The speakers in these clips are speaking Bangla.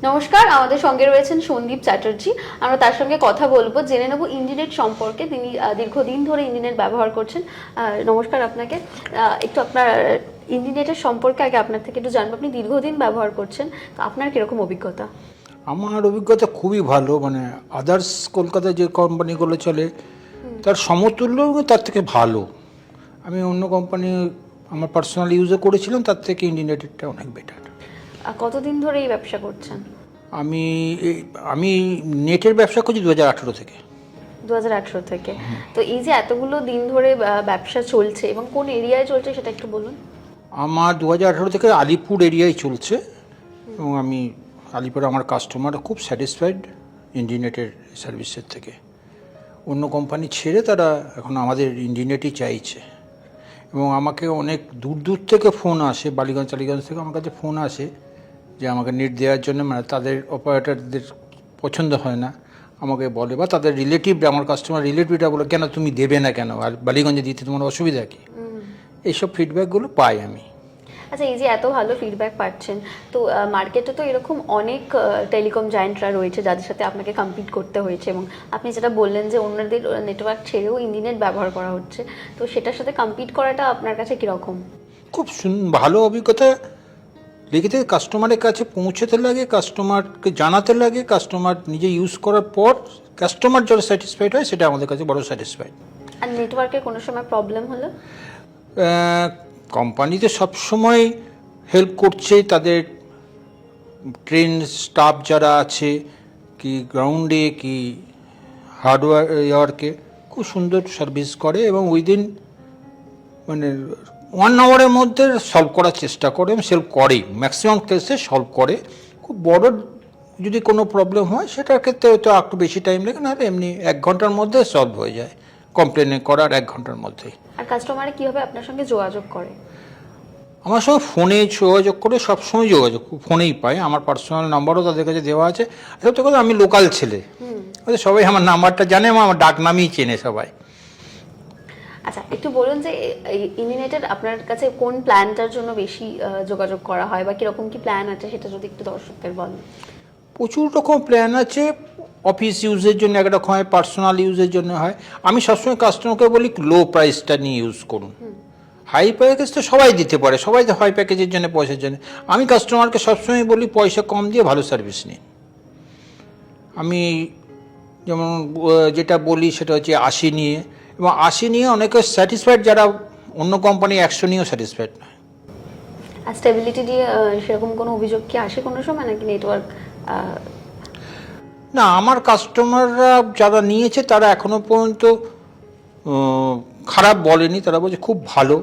নমস্কার, আমাদের সঙ্গে রয়েছেন সন্দীপ চ্যাটার্জি। আমরা তার সঙ্গে কথা বলবো, জেনে নেব ইন্ডিনেট সম্পর্কে। তিনি দীর্ঘদিন ধরে ইন্ডিনেট ব্যবহার করছেন। নমস্কার আপনাকে। একটু আপনার ইন্ডিনেটের সম্পর্কে আগে আপনার থেকে একটু জানবো। আপনি দীর্ঘদিন ব্যবহার করছেন, তো আপনার কিরকম অভিজ্ঞতা? আমার অভিজ্ঞতা খুবই ভালো। মানে আদার্স কলকাতায় যে কোম্পানিগুলো চলে তার সমতুল্য, তার থেকে ভালো। আমি অন্য কোম্পানি আমার পার্সোনাল ইউজও করেছিলাম, তার থেকে ইন্ডিনেটেডটা অনেক বেটার। কতদিন ধরে এই ব্যবসা করছেন? আমি নেটের ব্যবসা করছি 2018 থেকে। 2018 থেকে। তো এই যে এতগুলো দিন ধরে ব্যবসা চলছে এবং কোন এরিয়ায় চলছে সেটা একটু বলুন। আমার 2018 থেকে আলিপুর এরিয়ায় চলছে, এবং আমি আলিপুরে আমার কাস্টমার খুব স্যাটিসফাইড ইন্ডিনেটের সার্ভিসের থেকে। অন্য কোম্পানি ছেড়ে তারা এখন আমাদের ইন্ডিনেটই চাইছে। এবং আমাকে অনেক দূর দূর থেকে ফোন আসে, বালিগঞ্জ টালিগঞ্জ থেকে আমার কাছে ফোন আসে যে আমাকে নেট দেওয়ার জন্য। মানে তাদের অপারেটরদের পছন্দ হয় না, আমাকে বলে, বা তাদের রিলেটিভ, আমার কাস্টমার রিলেটিভটা বলে, কেন তুমি দেবে না, কেন আর বালিগঞ্জে দিতে তোমার অসুবিধা কী? এইসব ফিডব্যাকগুলো পাই আমি। আচ্ছা, এই যে এত ভালো ফিডব্যাক পাচ্ছেন, তো মার্কেটে তো এরকম অনেক টেলিকম জায়েন্টরা রয়েছে যাদের সাথে আপনাকে কম্পিট করতে হয়েছে, এবং আপনি যেটা বললেন যে অন্যদের নেটওয়ার্ক ছেড়েও ইন্ডিনেট ব্যবহার করা হচ্ছে, তো সেটার সাথে কম্পিট করাটা আপনার কাছে কীরকম? খুব ভালো অভিজ্ঞতা। লিখিত কাস্টমারের কাছে পৌঁছতে লাগে, কাস্টমারকে জানাতে লাগে, কাস্টমার নিজে ইউজ করার পর কাস্টমার যারা স্যাটিসফাইড হয় সেটা আমাদের কাছে বড় স্যাটিসফাইড। আর নেটওয়ার্কের কোনো সময় প্রবলেম হলো? কোম্পানিতে সবসময় হেল্প করছে, তাদের ট্রেন স্টাফ যারা আছে, কি গ্রাউন্ডে কি হার্ডওয়্যারকে খুব সুন্দর সার্ভিস করে, এবং উইদিন মানে 1 আওয়ারের মধ্যে সলভ করার চেষ্টা করে, এবং সলভ করে, ম্যাক্সিমাম কেসে সলভ করে। খুব বড় যদি কোনো প্রবলেম হয় সেটার ক্ষেত্রে হয়তো একটু বেশি টাইম লাগে, না এমনি 1 ঘন্টার মধ্যে সলভ হয়ে যায়, কমপ্লেন করার 1 ঘন্টার মধ্যেই। আর কাস্টমার কীভাবে আপনার সঙ্গে যোগাযোগ করে? আমার সঙ্গে ফোনে যোগাযোগ করে, সবসময় যোগাযোগ ফোনেই পাই। আমার পার্সোনাল নাম্বারও তাদের কাছে দেওয়া আছে। সত্যি কথা, আমি লোকাল ছেলে, সবাই আমার নাম্বারটা জানে, আমার ডাক নামই চেনে সবাই। আচ্ছা, একটু বলুন যে ইন্ডিনেটের আপনার কাছে কোন প্ল্যানটার জন্য বেশি যোগাযোগ করা হয়, বা কীরকম কি প্ল্যান আছে সেটা যদি একটু দর্শকদের বলেন। প্রচুর রকম প্ল্যান আছে। অফিস ইউজের জন্য একরকম হয়, পার্সোনাল ইউজের জন্য হয়। আমি সবসময় কাস্টমারকে বলি লো প্রাইসটা নিয়ে ইউজ করুন। হাই প্যাকেজ তো সবাই দিতে পারে, সবাই তো হাই প্যাকেজের জন্য, পয়সার জন্য। আমি কাস্টমারকে সবসময় বলি পয়সা কম দিয়ে ভালো সার্ভিস নিন। আমি যেমন যেটা বলি সেটা হচ্ছে 80 নিয়ে, এবং 80 নিয়ে অনেকে স্যাটিসফাইড, যারা অন্য কোম্পানি 100 নিয়েও স্যাটিসফাইড নয়। আর স্টেবিলিটি দিয়ে সেরকম কোনো অভিযোগ কি আসে কোনো সময়, নাকি নেটওয়ার্ক? না, আমার কাস্টমাররা যারা নিয়েছে তারা এখনো পর্যন্ত খারাপ বলেনি, তারা বলছে খুব ভালো,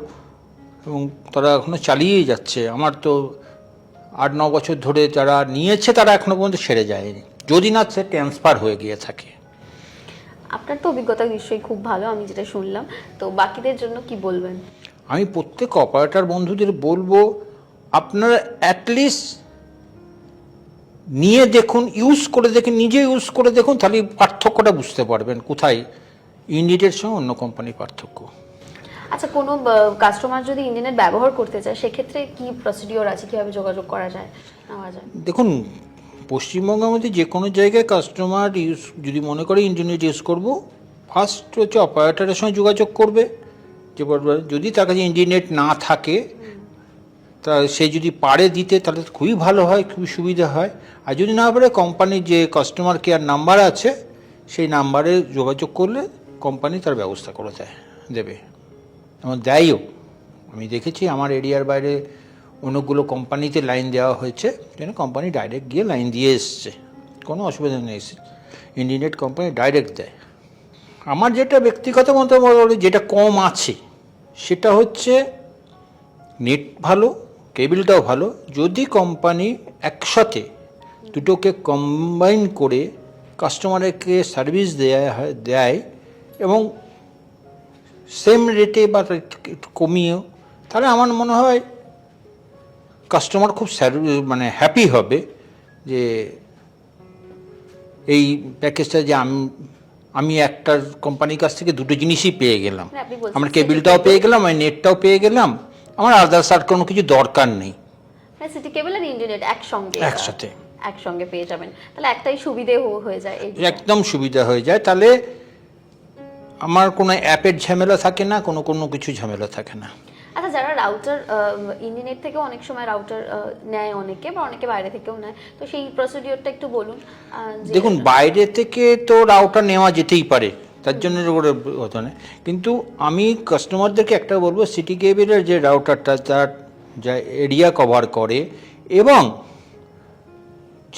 এবং তারা এখনো চালিয়েই যাচ্ছে। আমার তো 8-9 বছর ধরে যারা নিয়েছে তারা এখনো পর্যন্ত ছেড়ে যায়নি, যদি না সে ট্রান্সফার হয়ে গিয়ে থাকে। আপনার তো অভিজ্ঞতা নিশ্চয়ই খুব ভালো, আমি যেটা শুনলাম। তো বাকিদের জন্য কি বলবেন? আমি প্রত্যেক অপারেটর বন্ধুদের বলবো, আপনারা অ্যাটলিস্ট নিয়ে দেখুন, ইউজ করে দেখুন, নিজে ইউজ করে দেখুন, তাহলে পার্থক্যটা বুঝতে পারবেন কোথায় ইন্ডিনেটের সঙ্গে অন্য কোম্পানির পার্থক্য। আচ্ছা, কোনো কাস্টমার যদি ইন্ডিনেট ব্যবহার করতে চায় সেক্ষেত্রে কি প্রসিডিওর আছে, কীভাবে যোগাযোগ করা যায়, নেওয়া যায়? দেখুন, পশ্চিমবঙ্গের মধ্যে যে কোনো জায়গায় কাস্টমার ইউজ যদি মনে করে ইন্টারনেট ইউজ করব, ফার্স্ট হচ্ছে অপারেটরের সঙ্গে যোগাযোগ করবে। যে যদি তার কাছে ইন্টারনেট না থাকে, তা সে যদি পারে দিতে তাহলে খুবই ভালো হয়, খুবই সুবিধা হয়। আর যদি না পারে, কোম্পানির যে কাস্টমার কেয়ার নাম্বার আছে সেই নাম্বারে যোগাযোগ করলে কোম্পানি তার ব্যবস্থা করে দেবে, এবং দেয়ও। আমি দেখেছি আমার এরিয়ার বাইরে অনেকগুলো কোম্পানিতে লাইন দেওয়া হয়েছে, যেন কোম্পানি ডাইরেক্ট গিয়ে লাইন দিয়ে এসছে, কোনো অসুবিধা নেই। ইন্ডিনেট কোম্পানি ডাইরেক্ট দেয়। আমার যেটা ব্যক্তিগত মতামত, যেটা কম আছে সেটা হচ্ছে নেট ভালো, কেবিলটাও ভালো। যদি কোম্পানি একসাথে দুটোকে কম্বাইন করে কাস্টমারকে সার্ভিস দেয় এবং সেম রেটে বা একটু কমিয়েও, তাহলে আমার মনে হয় কাস্টমার খুব হ্যাপি হবে যে এই প্যাকেজটা যে আমি একটা কোম্পানির কাছ থেকে দুটো জিনিসই পেয়ে গেলাম। আমার কেবিলটাও পেয়ে গেলাম, আমি নেটটাও পেয়ে গেলাম, আমার আদার্স আর কোনো কিছু দরকার নেই। সিটি কেবল আর ইন্টারনেট একসাথে। একসঙ্গে পেয়ে যাবেন, তাহলে একটাই সুবিধে হয়ে যায় এই একদম সুবিধা হয়ে যায়। তাহলে আমার কোনো অ্যাপের ঝামেলা থাকে না, কোনো কিছু ঝামেলা থাকে না। আচ্ছা, যারা রাউটার ইন্ডিনেট থেকে অনেক সময় রাউটার নেয় অনেকে, বা অনেকে বাইরে থেকেও নেয়, তো সেই প্রসিডিওরটা একটু বলুন। দেখুন, বাইরে থেকে তো রাউটার নেওয়া যেতেই পারে, তার জন্য ওরা কথা নেই, কিন্তু আমি কাস্টমারদেরকে একটা বলবো, সিটি কেবিলের যে রাউটারটা তার যা এরিয়া কভার করে এবং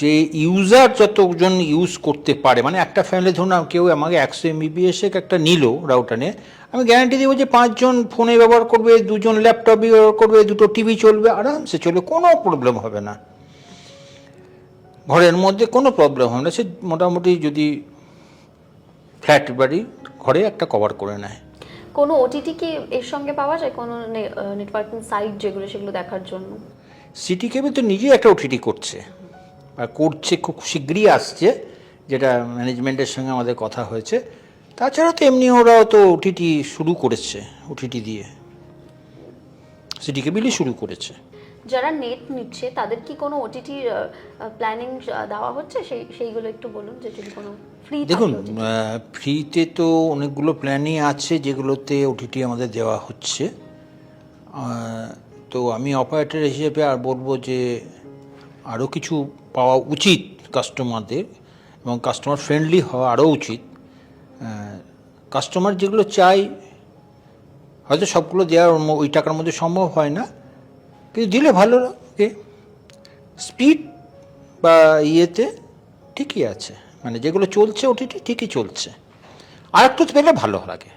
যে ইউজার যতজন ইউজ করতে পারে, মানে একটা ফ্যামিলি ধরুন কেউ আমাকে 100 MBPS একটা নিল রাউটারে, আমি গ্যারান্টি দেবো যে 5 জন ফোনে ব্যবহার করবে, 2 জন ল্যাপটপ ব্যবহার করবে, 2টো টিভি চলবে, আরামসে চলবে, কোনো প্রবলেম হবে না, ঘরের মধ্যে কোনো প্রবলেম হবে না। সে মোটামুটি যদি ফ্ল্যাট বাড়ি ঘরে একটা কভার করে নেয়। কোনো ওটিটি কি এর সঙ্গে পাওয়া যায়, কোনো নেটওয়ার্কিং সাইট যেগুলো, সেগুলো দেখার জন্য? সিটি কেবিল তো নিজেই একটা ওটিটি করছে, আর করছে, খুব শীঘ্রই আসছে, যেটা ম্যানেজমেন্টের সঙ্গে আমাদের কথা হয়েছে। তাছাড়া তো এমনি ওরাও তো ওটিটি শুরু করেছে, ওটিটি দিয়ে সিটি কেবিলই শুরু করেছে। যারা নেট নিচ্ছে তাদের কি কোনো ওটিটি প্ল্যানিং দেওয়া হচ্ছে, সেইগুলো একটু বলুন, যে যদি কোনো ফ্রি। দেখুন, ফ্রিতে তো অনেকগুলো প্ল্যানই আছে যেগুলোতে ওটিটি আমাদের দেওয়া হচ্ছে। তো আমি অপারেটর হিসেবে আর বলবো যে আরও কিছু পাওয়া উচিত কাস্টমারদের, এবং কাস্টমার ফ্রেন্ডলি হওয়া আরও উচিত। কাস্টমার যেগুলো চাই হয়তো সবগুলো দেওয়ার ওই টাকার মধ্যে সম্ভব হয় না, কিন্তু দিলে ভালো লাগে। স্পিড বা ইয়েতে ঠিকই আছে, মানে যেগুলো চলছে ওটিটি ঠিকই চলছে, আর একটু পেলে ভালো লাগে।